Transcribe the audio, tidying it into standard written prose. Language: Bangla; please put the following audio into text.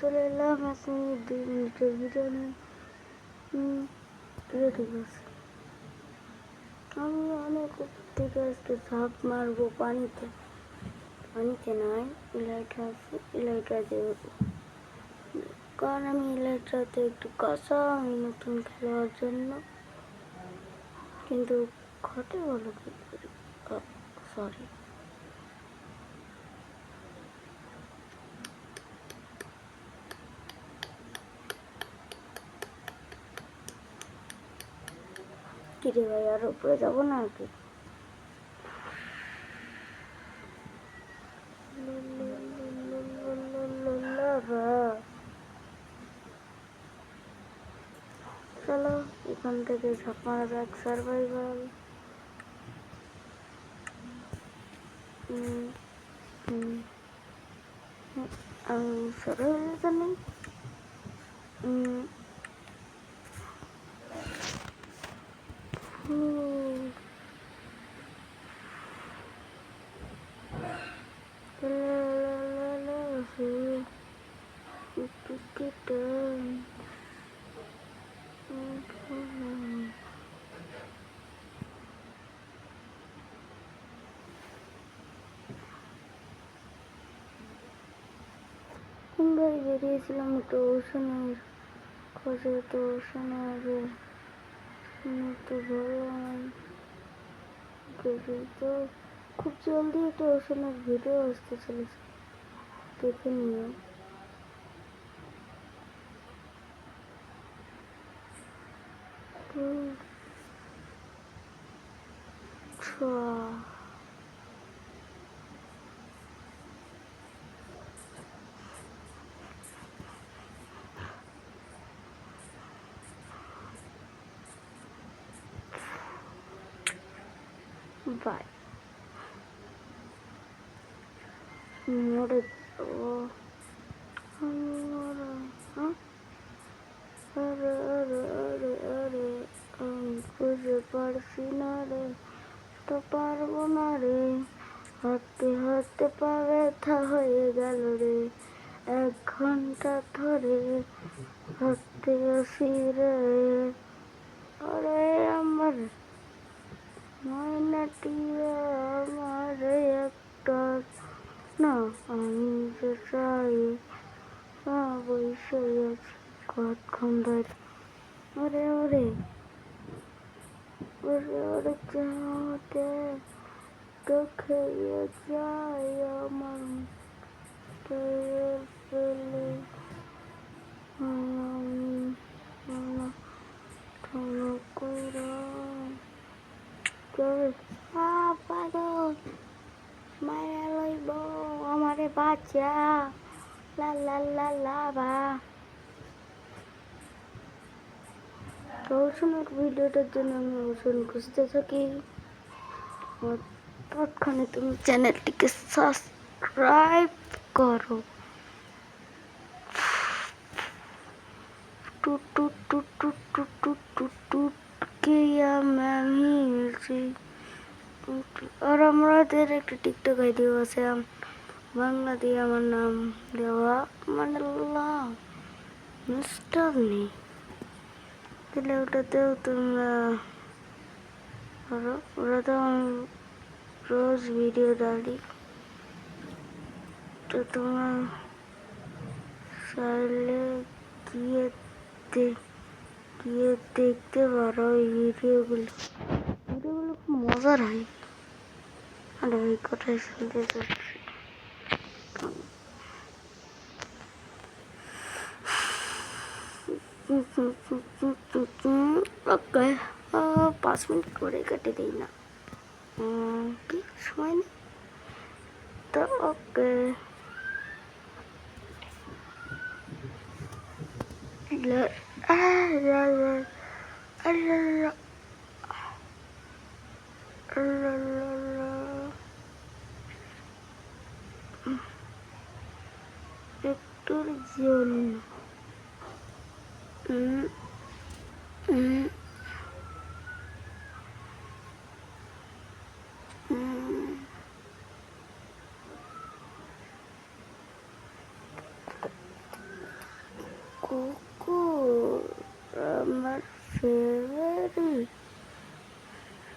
চলে এলাম এখন 2 মিনিটের ভিডিও নিয়ে। রেডি আছে। আমি অনেক থেকে আজকে ঝাঁপ মারবো পানিতে নয়, ইলাইট্রা আছে, ইলাইট্রা দেব। কারণ আমি ইলাইট্রাতে একটু কাঁচা, আমি নতুন খেলোয়ার জন্য। কিন্তু ঘটে বলো কি, সরি কিরে ভাই, আর উপরে যাবো না আর কি? চলো এখান থেকে ঝাঁপ মারা যাক। সার্ভাইভাল। আমি সার্ভাইভাল জানি। বেরিয়েছিলাম তো ওশানের খোঁজে, তো ওশানের তো তো খুব জলদি একটা ওশানের ভিডিও আসতে চলেছে, দেখে নিও। Bye. বুঝতে পারছি না রে, তো পারবো না রে, হাঁটতে হাঁটতে পা ব্যথা হয়ে গেল রে, 1 ঘন্টা ধরে হাঁটতে আসি রে। আরে আমার ময়নাটি, আমার একটা না, আমি যে চাই বসে আছি কতক্ষণ ধরে। ওরে ওরে ওরে ওরে চাঁদে তো খেয়ে যায় আমার ফেলে মায়া লইব আমারে বাচ্চা, লা লা লা লা বা। তো ওশনের ভিডিওটার জন্য আমি ওশন খুঁজতে থাকি। তৎক্ষণে তুমি চ্যানেলটিকে সাবস্ক্রাইব করো। টুট টুট টুট টুট টুট টুট টুট টুট কিয়া মিলছি। আর আমাদের একটা টিকটক আইডিও আছে, বাংলা দিয়ে আমার নাম দেওয়া, মানে মিস্টার নেই দিলে ওটাতেও তোমরা ওরা তো রোজ ভিডিও ডালি, তো তোমরা চাইলে গিয়ে দেখতে পারো ওই ভিডিওগুলো খুব মজার হয়। আর ওই কথাই শুনতে যাচ্ছি। ওকে, 5 মিনিট করে কেটে দিই না, কি সময় নেই তো। ওকে, একটুর জন্য ফেব্রুয়ারি